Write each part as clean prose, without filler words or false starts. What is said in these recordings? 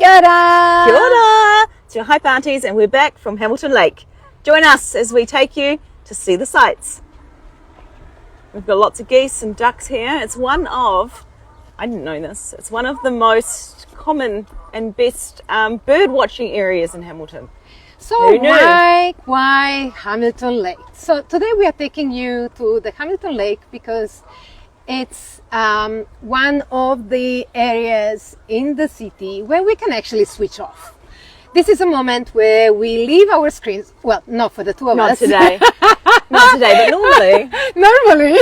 Kia ora! Kia ora! It's your Hype Aunties, and we're back from Hamilton Lake. Join us as we take you to see the sights. We've got lots of geese and ducks here. It's one of, I didn't know this, it's one of the most common and best bird watching areas in Hamilton. So why Hamilton Lake? So today we are taking you to the Hamilton Lake because it's one of the areas in the city where we can actually switch off. This is a moment where we leave our screens. Well, not for the two of us. Not today. Not today, but normally. Normally,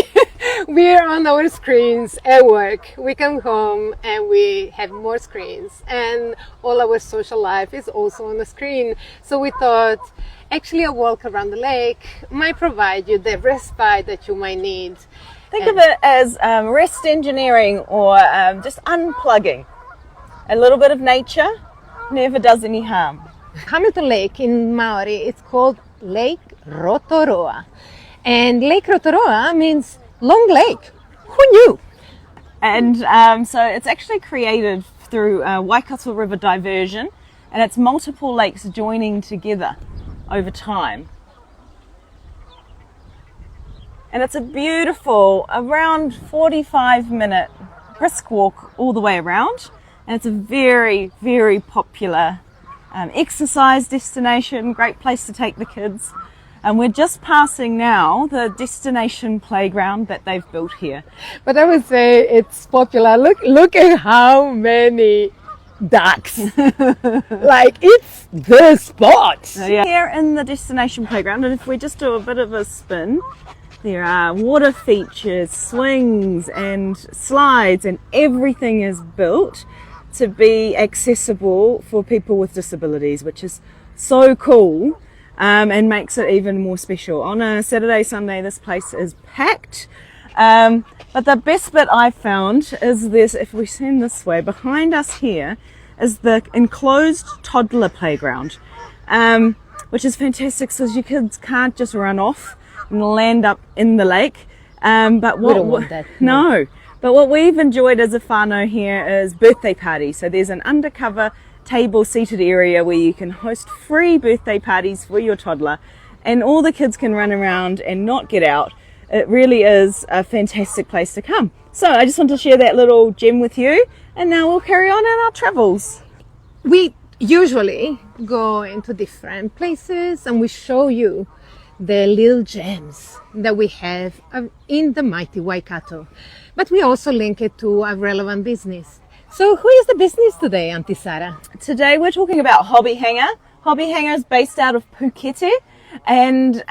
we're on our screens at work. We come home and we have more screens, and all our social life is also on the screen. So we thought, actually, a walk around the lake might provide you the respite that you might need. Think of it as rest engineering or just unplugging. A little bit of nature never does any harm. Hamilton Lake in Maori, it's called Lake Rotoroa. And Lake Rotoroa means long lake. Who knew? And so it's actually created through Waikato River diversion, and it's multiple lakes joining together over time. And it's a beautiful, around 45-minute brisk walk all the way around. And it's a very, very popular exercise destination, great place to take the kids. And we're just passing now the destination playground that they've built here. But I would say it's popular. Look at how many ducks. Like, it's the spot. Yeah. Here in the destination playground, and if we just do a bit of a spin, there are water features, swings and slides, and everything is built to be accessible for people with disabilities, which is so cool and makes it even more special. On a Saturday, Sunday, this place is packed. But the best bit I found is this, if we stand this way, behind us here is the enclosed toddler playground, which is fantastic because your kids can't just run off and land up in the lake. But we don't want that. No. But what we've enjoyed as a whānau here is birthday parties. So there's an undercover table seated area where you can host free birthday parties for your toddler, and all the kids can run around and not get out. It really is a fantastic place to come. So I just want to share that little gem with you, and now we'll carry on in our travels. We usually go into different places and we show you the little gems that we have in the mighty Waikato. But we also link it to a relevant business. So who is the business today, Auntie Sarah? Today we're talking about Hobby Hanger. Hobby Hanger is based out of Pukete, and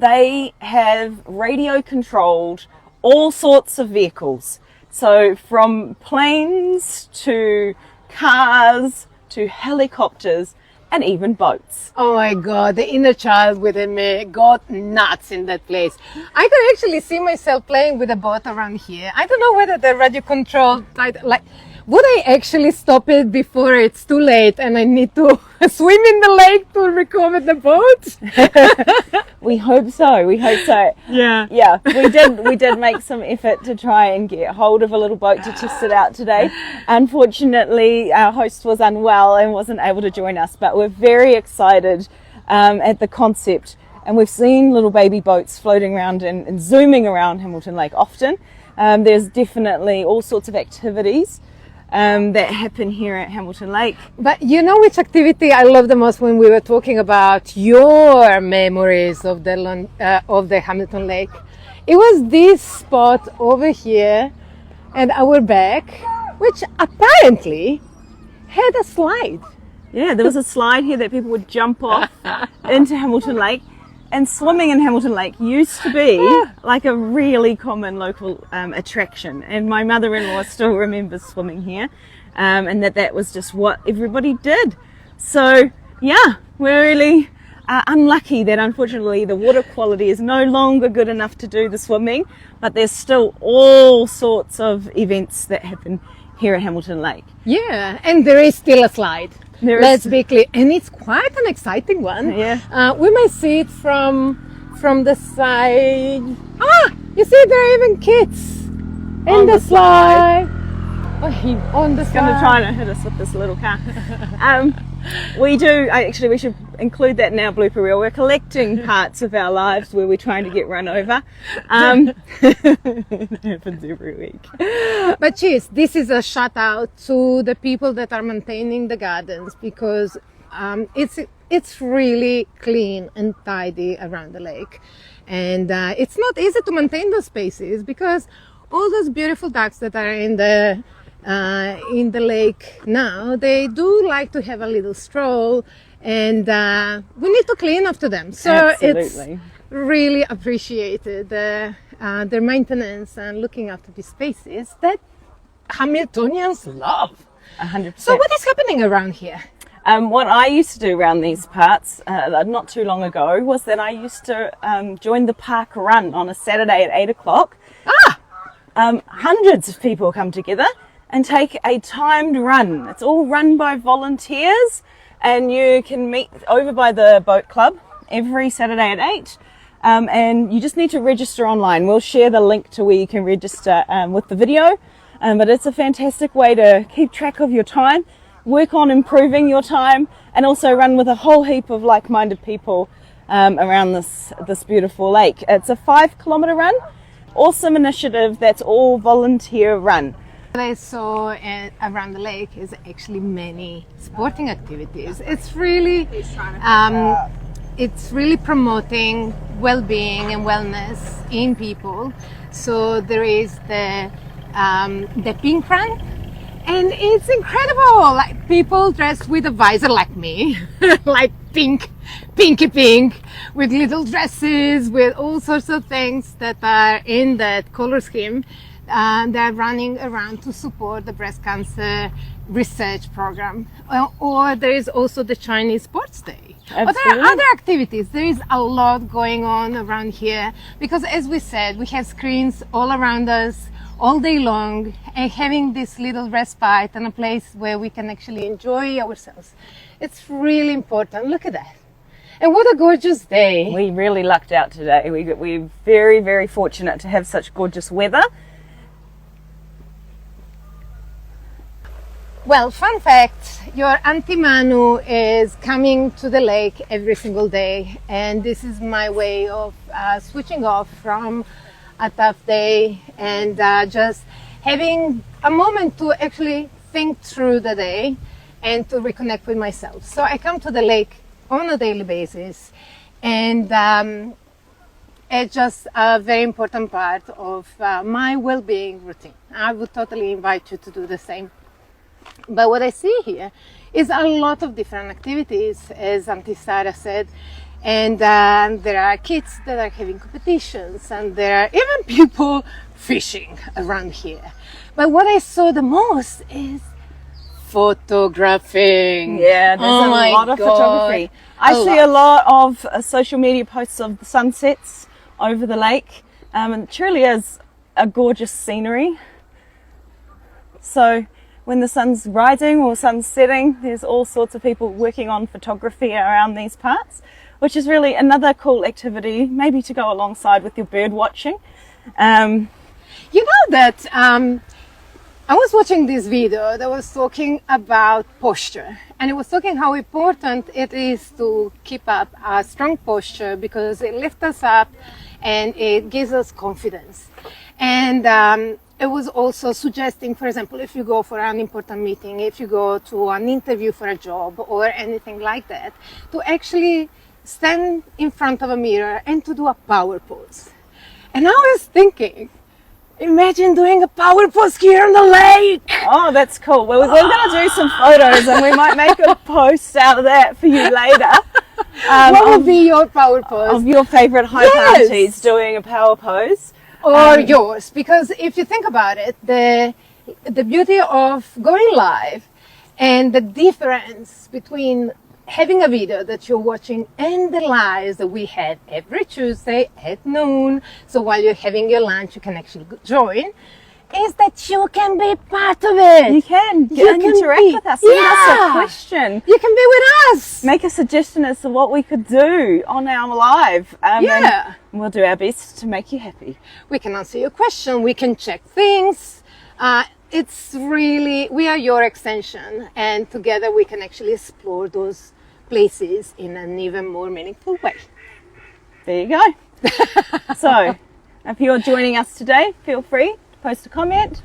they have radio controlled all sorts of vehicles. So from planes to cars to helicopters and even boats. Oh my God, the inner child within me got nuts in that place. I could actually see myself playing with a boat around here. I don't know whether the radio control, like, would I actually stop it before it's too late and I need to swim in the lake to recover the boat? We hope so. We hope so. Yeah. Yeah, we did make some effort to try and get hold of a little boat to test it out today. Unfortunately, our host was unwell and wasn't able to join us, but we're very excited at the concept. And we've seen little baby boats floating around and zooming around Hamilton Lake often. There's definitely all sorts of activities that happen here at Hamilton Lake. But you know which activity I love the most when we were talking about your memories of the Hamilton Lake? It was this spot over here at our back, which apparently had a slide. Yeah, there was a slide here that people would jump off into Hamilton Lake. And swimming in Hamilton Lake used to be like a really common local attraction. And my mother-in-law still remembers swimming here, and that was just what everybody did. So yeah, we're really unlucky that unfortunately the water quality is no longer good enough to do the swimming, but there's still all sorts of events that happen here at Hamilton Lake. Yeah, and there is still a slide. Let's be clear, and it's quite an exciting one. Yeah. We may see it from the side. You see, there are even kids in the slide. On the He's going to try and hit us with this little car. We should include that in our blooper reel. We're collecting parts of our lives where we're trying to get run over. It happens every week. But cheers, this is a shout out to the people that are maintaining the gardens, because it's really clean and tidy around the lake. And it's not easy to maintain those spaces, because all those beautiful ducks that are in the lake now, they do like to have a little stroll, and we need to clean after them. So Absolutely. It's really appreciated, their maintenance and looking after these spaces that Hamiltonians love. 100%. So what is happening around here? What I used to do around these parts, not too long ago, was that I used to join the park run on a Saturday at 8 o'clock. Hundreds of people come together and take a timed run. It's all run by volunteers, and you can meet over by the boat club every Saturday at 8. And you just need to register online. We'll share the link to where you can register with the video. But it's a fantastic way to keep track of your time, work on improving your time, and also run with a whole heap of like-minded people around this beautiful lake. It's a 5-kilometer run. Awesome initiative that's all volunteer run. What I saw around the lake is actually many sporting activities. It's really promoting well-being and wellness in people. So there is the pink run, and it's incredible. Like people dressed with a visor like me, like pinky pink, with little dresses, with all sorts of things that are in that color scheme. They're running around to support the breast cancer research program. Or there is also the Chinese Sports Day. But there are other activities. There is a lot going on around here, because as we said, we have screens all around us all day long, and having this little respite and a place where we can actually enjoy ourselves. It's really important. Look at that. And what a gorgeous day. We really lucked out today. We're very, very fortunate to have such gorgeous weather. Well, fun fact, your Aunty Manu is coming to the lake every single day, and this is my way of switching off from a tough day and just having a moment to actually think through the day and to reconnect with myself. So I come to the lake on a daily basis, and it's just a very important part of my well-being routine. I would totally invite you to do the same. But what I see here is a lot of different activities, as Auntie Sarah said, and there are kids that are having competitions, and there are even people fishing around here. But what I saw the most is photographing. Yeah, there's a lot of photography. I see a lot of social media posts of the sunsets over the lake, and it truly is a gorgeous scenery. So when the sun's rising or sun's setting, there's all sorts of people working on photography around these parts, which is really another cool activity, maybe to go alongside with your bird watching. You know that I was watching this video that was talking about posture, and it was talking how important it is to keep up a strong posture, because it lifts us up and it gives us confidence. And it was also suggesting, for example, if you go for an important meeting, if you go to an interview for a job or anything like that, to actually stand in front of a mirror and to do a power pose. And I was thinking, imagine doing a power pose here on the lake. Oh, that's cool. Well, we're going to do some photos, and we might make a post out of that for you later. What would be your power pose? Of your favorite high parties doing a power pose. Or yours, because if you think about it, the beauty of going live and the difference between having a video that you're watching and the lives that we had every Tuesday at noon, so while you're having your lunch you can actually join, is that you can be part of it. You can interact with us. Send us a question. You can be with us. Make a suggestion as to what we could do on our live. And we'll do our best to make you happy. We can answer your question. We can check things. it's really, we are your extension, and together we can actually explore those places in an even more meaningful way. There you go. So, if you're joining us today, feel free to post a comment,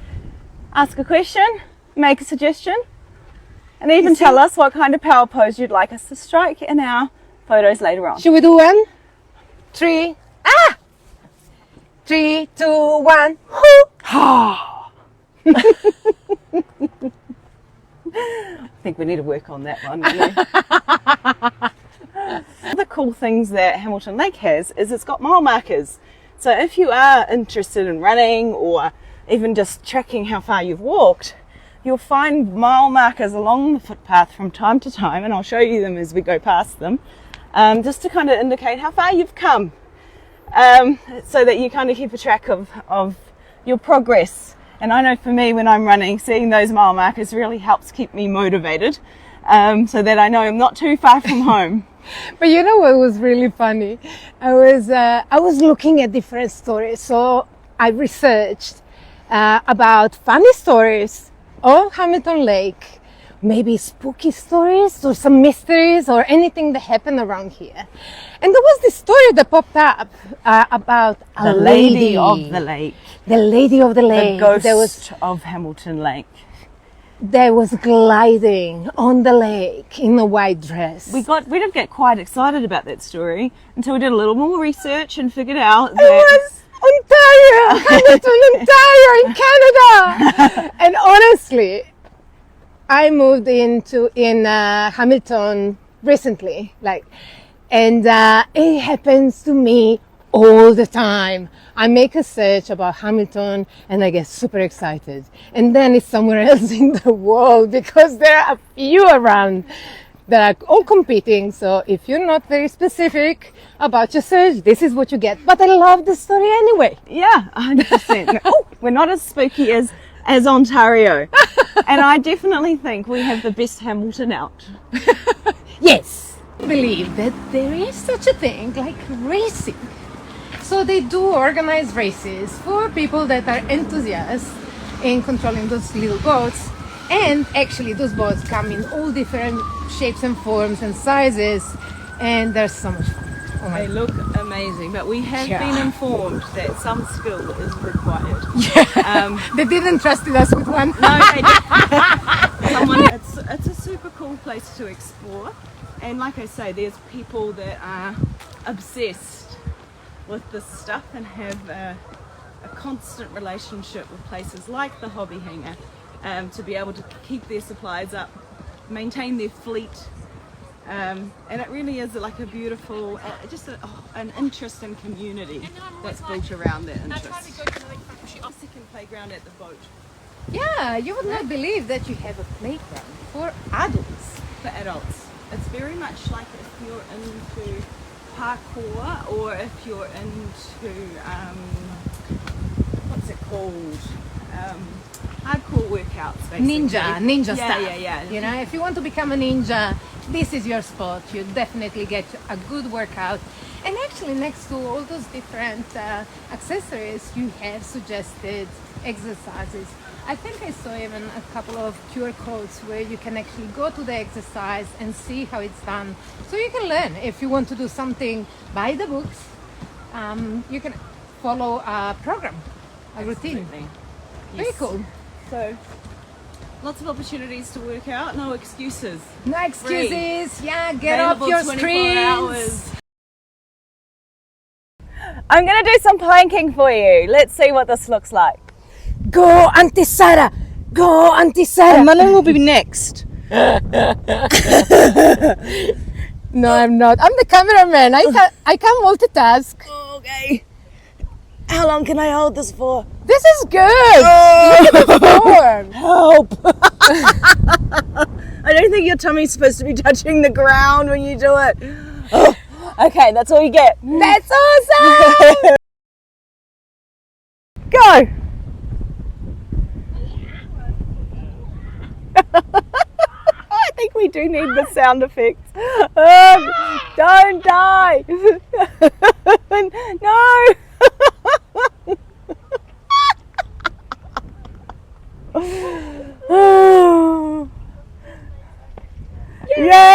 ask a question, make a suggestion, and even tell us what kind of power pose you'd like us to strike in our photos later on. Should we do 1, 3, 3, 2, 1. I think we need to work on that one, don't we? One of the cool things that Hamilton Lake has is it's got mile markers. So if you are interested in running or even just tracking how far you've walked, you'll find mile markers along the footpath from time to time, and I'll show you them as we go past them, just to kind of indicate how far you've come, so that you kind of keep a track of your progress. And I know for me, when I'm running, seeing those mile markers really helps keep me motivated, so that I know I'm not too far from home. But you know what was really funny? I was looking at different stories, so I researched about funny stories of Hamilton Lake, maybe spooky stories or some mysteries or anything that happened around here. And there was this story that popped up about The Lady of the Lake. The Lady of the Lake. The ghost of Hamilton Lake. There was gliding on the lake in a white dress. We did get quite excited about that story until we did a little more research and figured out that It was Ontario, Hamilton, Ontario in Canada. And honestly, I moved in Hamilton recently, and it happens to me all the time. I make a search about Hamilton and I get super excited, and then it's somewhere else in the world because there are a few around that are all competing. So if you're not very specific about your search, this is what you get. But I love the story anyway. Yeah, 100%. Oh, we're not as spooky as Ontario. And I definitely think we have the best Hamilton out. Yes, I believe that there is such a thing like racing. So they do organize races for people that are enthusiasts in controlling those little boats. And actually those boats come in all different shapes and forms and sizes, and they're so much fun. Oh my They look amazing, but we have been informed that some skill is required. They didn't trust us with one. No, they didn't. It's a super cool place to explore, and like I say, there's people that are obsessed with this stuff and have a constant relationship with places like the Hobby Hangar, to be able to keep their supplies up, maintain their fleet, and it really is like a beautiful, an interesting community that's built around that interest. A second playground at the boat. Yeah, you would not believe that you have a playground for adults. For adults. It's very much like if you're into parkour, or if you're into what's it called, hardcore workouts basically. Ninja stuff. Yeah. You know, if you want to become a ninja, this is your spot. You definitely get a good workout. And actually next to all those different accessories, you have suggested exercises. I think I saw even a couple of QR codes where you can actually go to the exercise and see how it's done. So you can learn. If you want to do something by the books, you can follow a program, a routine. Very cool. So lots of opportunities to work out, no excuses. No excuses. Free. Yeah, get off your 24 screens. hours. I'm going to do some planking for you. Let's see what this looks like. Go, Aunty Sarah! Go, Aunty Sarah! And Malin will be next. No, I'm not. I'm the cameraman. I can multitask. Okay. How long can I hold this for? This is good. Look at the form. Help! I don't think your tummy's supposed to be touching the ground when you do it. Oh, okay, that's all you get. That's awesome. Go! I think we do need the sound effects. Don't die! No! Yay!